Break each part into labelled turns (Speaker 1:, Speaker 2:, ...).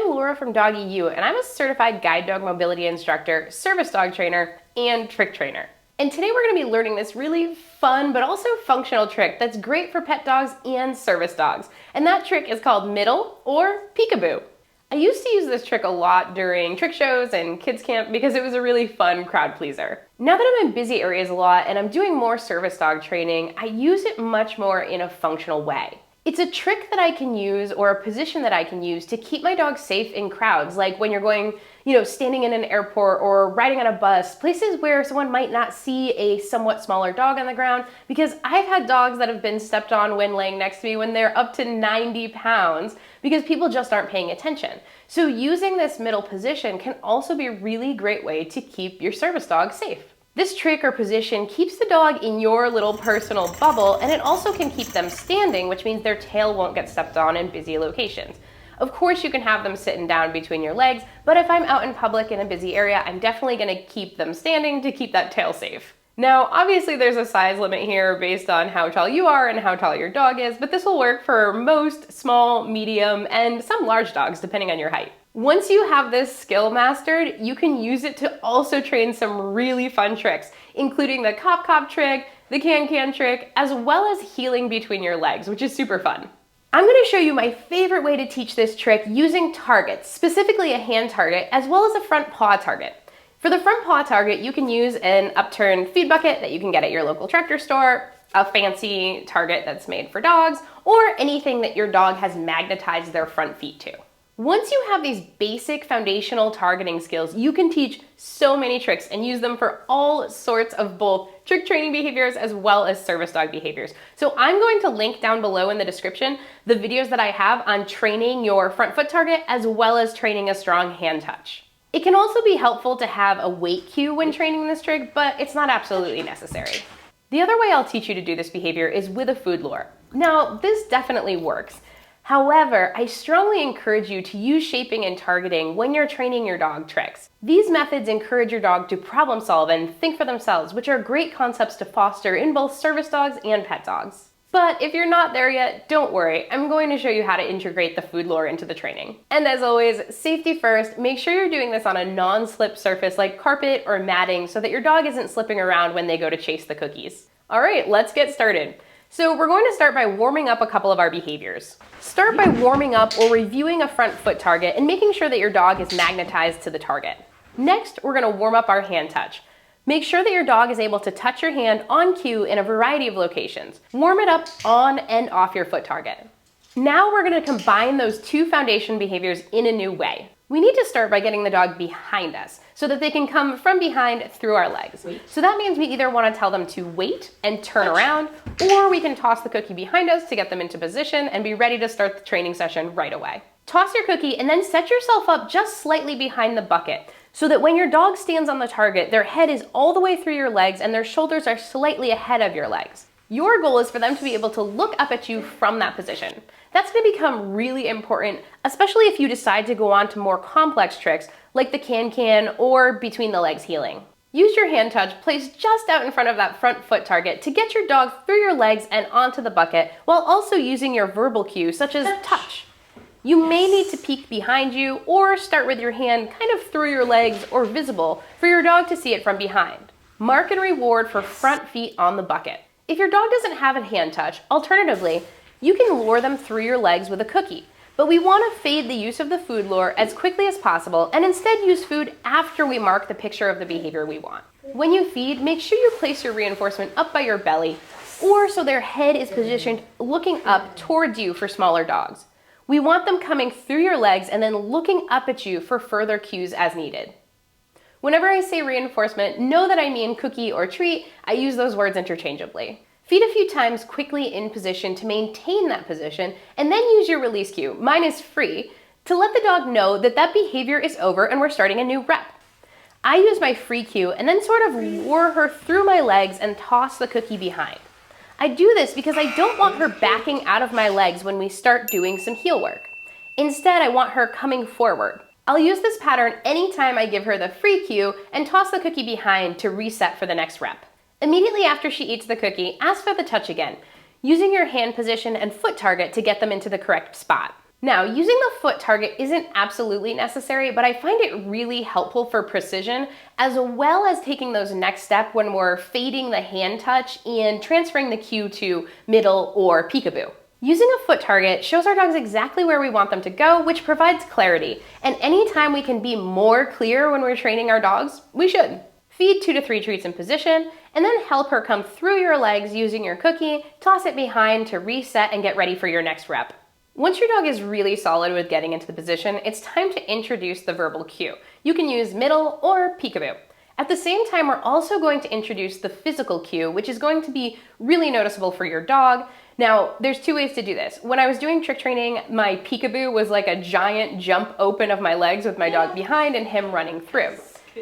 Speaker 1: I'm Laura from Doggy U, and I'm a certified guide dog mobility instructor, service dog trainer, and trick trainer. And today we're going to be learning this really fun but also functional trick that's great for pet dogs and service dogs. And that trick is called middle or peekaboo. I used to use this trick a lot during trick shows and kids camp because it was a really fun crowd pleaser. Now that I'm in busy areas a lot and I'm doing more service dog training, I use it much more in a functional way. It's a trick that I can use, or a position that I can use to keep my dog safe in crowds, like when you're going, standing in an airport or riding on a bus, places where someone might not see a somewhat smaller dog on the ground, because I've had dogs that have been stepped on when laying next to me when they're up to 90 pounds because people just aren't paying attention. So using this middle position can also be a really great way to keep your service dog safe. This trick or position keeps the dog in your little personal bubble, and it also can keep them standing, which means their tail won't get stepped on in busy locations. Of course, you can have them sitting down between your legs, but if I'm out in public in a busy area, I'm definitely going to keep them standing to keep that tail safe. Now, obviously there's a size limit here based on how tall you are and how tall your dog is, but this will work for most small, medium, and some large dogs, depending on your height. Once you have this skill mastered, you can use it to also train some really fun tricks, including the cop trick, the can trick, as well as heeling between your legs, which is super fun. I'm going to show you my favorite way to teach this trick using targets, specifically a hand target, as well as a front paw target. For the front paw target, you can use an upturned feed bucket that you can get at your local tractor store, a fancy target that's made for dogs, or anything that your dog has magnetized their front feet to. Once you have these basic foundational targeting skills, you can teach so many tricks and use them for all sorts of both trick training behaviors as well as service dog behaviors. So I'm going to link down below in the description the videos that I have on training your front foot target as well as training a strong hand touch. It can also be helpful to have a weight cue when training this trick, but it's not absolutely necessary. The other way I'll teach you to do this behavior is with a food lure. Now, this definitely works. However, I strongly encourage you to use shaping and targeting when you're training your dog tricks. These methods encourage your dog to problem solve and think for themselves, which are great concepts to foster in both service dogs and pet dogs. But if you're not there yet, don't worry, I'm going to show you how to integrate the food lure into the training. And as always, safety first, make sure you're doing this on a non-slip surface like carpet or matting so that your dog isn't slipping around when they go to chase the cookies. All right, let's get started. So we're going to start by warming up a couple of our behaviors. Start by warming up or reviewing a front foot target and making sure that your dog is magnetized to the target. Next, we're going to warm up our hand touch. Make sure that your dog is able to touch your hand on cue in a variety of locations. Warm it up on and off your foot target. Now we're going to combine those two foundation behaviors in a new way. We need to start by getting the dog behind us so that they can come from behind through our legs. So that means we either want to tell them to wait and turn around, or we can toss the cookie behind us to get them into position and be ready to start the training session right away. Toss your cookie and then set yourself up just slightly behind the bucket so that when your dog stands on the target, their head is all the way through your legs and their shoulders are slightly ahead of your legs. Your goal is for them to be able to look up at you from that position. That's going to become really important, especially if you decide to go on to more complex tricks like the can or between the legs heeling. Use your hand touch placed just out in front of that front foot target to get your dog through your legs and onto the bucket while also using your verbal cue such as touch. You may need to peek behind you or start with your hand kind of through your legs or visible for your dog to see it from behind. Mark and reward for front feet on the bucket. If your dog doesn't have a hand touch, alternatively, you can lure them through your legs with a cookie, but we want to fade the use of the food lure as quickly as possible and instead use food after we mark the picture of the behavior we want. When you feed, make sure you place your reinforcement up by your belly or so their head is positioned looking up towards you for smaller dogs. We want them coming through your legs and then looking up at you for further cues as needed. Whenever I say reinforcement, know that I mean cookie or treat. I use those words interchangeably. Feed a few times quickly in position to maintain that position, and then use your release cue, mine is free, to let the dog know that that behavior is over and we're starting a new rep. I use my free cue and then sort of lure her through my legs and toss the cookie behind. I do this because I don't want her backing out of my legs when we start doing some heel work. Instead, I want her coming forward. I'll use this pattern anytime I give her the free cue and toss the cookie behind to reset for the next rep. Immediately after she eats the cookie, ask for the touch again, using your hand position and foot target to get them into the correct spot. Now, using the foot target isn't absolutely necessary, but I find it really helpful for precision, as well as taking those next step when we're fading the hand touch and transferring the cue to middle or peekaboo. Using a foot target shows our dogs exactly where we want them to go, which provides clarity. And anytime we can be more clear when we're training our dogs, we should. Feed 2 to 3 treats in position, and then help her come through your legs using your cookie, toss it behind to reset and get ready for your next rep. Once your dog is really solid with getting into the position, it's time to introduce the verbal cue. You can use middle or peekaboo. At the same time, we're also going to introduce the physical cue, which is going to be really noticeable for your dog. Now, there's 2 ways to do this. When I was doing trick training, my peekaboo was like a giant jump open of my legs with my dog behind and him running through.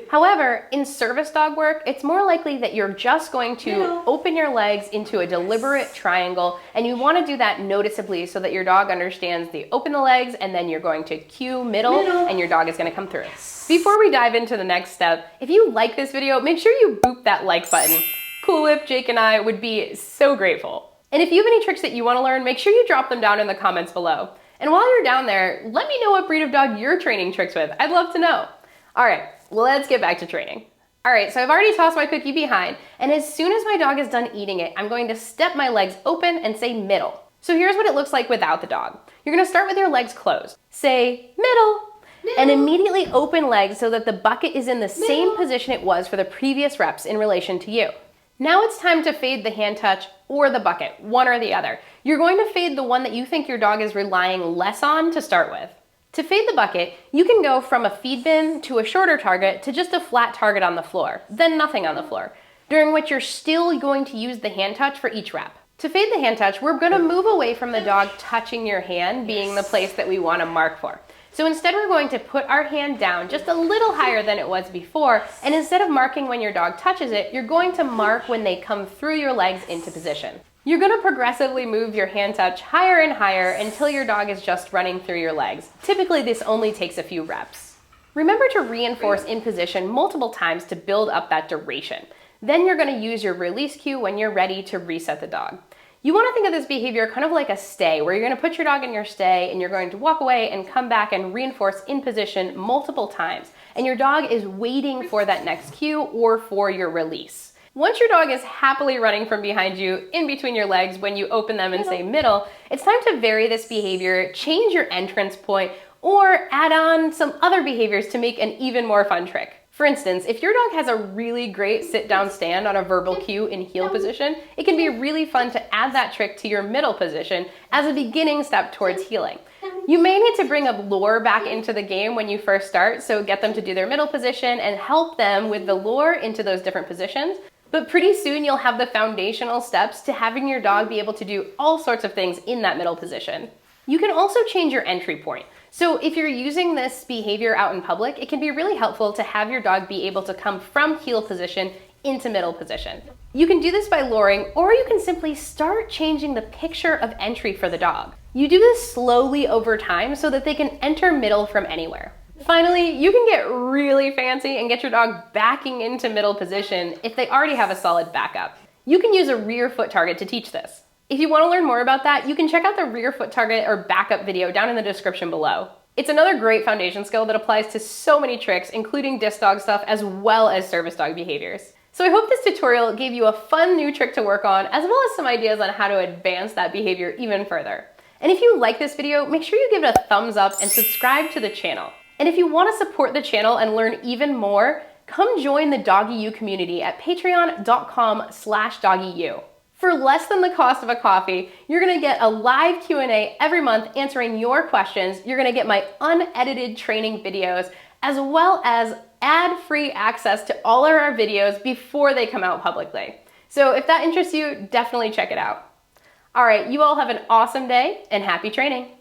Speaker 1: However, in service dog work, it's more likely that you're just going to open your legs into a deliberate triangle, and you want to do that noticeably so that your dog understands the open the legs, and then you're going to cue middle, and your dog is going to come through. Before we dive into the next step, if you like this video, make sure you boop that like button. Cool Whip, Jake, and I would be so grateful. And if you have any tricks that you want to learn, make sure you drop them down in the comments below. And while you're down there, let me know what breed of dog you're training tricks with. I'd love to know. All right, let's get back to training. All right, so I've already tossed my cookie behind, and as soon as my dog is done eating it, I'm going to step my legs open and say middle. So here's what it looks like without the dog. You're gonna start with your legs closed. Say middle, and immediately open legs so that the bucket is in the same position it was for the previous reps in relation to you. Now it's time to fade the hand touch or the bucket, one or the other. You're going to fade the one that you think your dog is relying less on to start with. To fade the bucket, you can go from a feed bin to a shorter target to just a flat target on the floor, then nothing on the floor, during which you're still going to use the hand touch for each rep. To fade the hand touch, we're gonna move away from the dog touching your hand being the place that we wanna mark for. So instead we're going to put our hand down just a little higher than it was before, and instead of marking when your dog touches it, you're going to mark when they come through your legs into position. You're gonna progressively move your hand touch higher and higher until your dog is just running through your legs. Typically, this only takes a few reps. Remember to reinforce in position multiple times to build up that duration. Then you're gonna use your release cue when you're ready to reset the dog. You wanna think of this behavior kind of like a stay, where you're gonna put your dog in your stay and you're going to walk away and come back and reinforce in position multiple times. And your dog is waiting for that next cue or for your release. Once your dog is happily running from behind you in between your legs when you open them and say middle, it's time to vary this behavior, change your entrance point, or add on some other behaviors to make an even more fun trick. For instance, if your dog has a really great sit-down stand on a verbal cue in heel position, it can be really fun to add that trick to your middle position as a beginning step towards healing. You may need to bring a lure back into the game when you first start, so get them to do their middle position and help them with the lure into those different positions. But pretty soon you'll have the foundational steps to having your dog be able to do all sorts of things in that middle position. You can also change your entry point. So if you're using this behavior out in public, it can be really helpful to have your dog be able to come from heel position into middle position. You can do this by luring, or you can simply start changing the picture of entry for the dog. You do this slowly over time so that they can enter middle from anywhere. Finally, you can get really fancy and get your dog backing into middle position if they already have a solid backup. You can use a rear foot target to teach this. If you want to learn more about that, you can check out the rear foot target or backup video down in the description below. It's another great foundation skill that applies to so many tricks, including disc dog stuff as well as service dog behaviors. So I hope this tutorial gave you a fun new trick to work on, as well as some ideas on how to advance that behavior even further. And if you like this video, make sure you give it a thumbs up and subscribe to the channel. And if you want to support the channel and learn even more, come join the DoggyU community at patreon.com/DoggyU. For less than the cost of a coffee, you're gonna get a live Q&A every month answering your questions. You're gonna get my unedited training videos, as well as ad-free access to all of our videos before they come out publicly. So if that interests you, definitely check it out. All right, you all have an awesome day and happy training.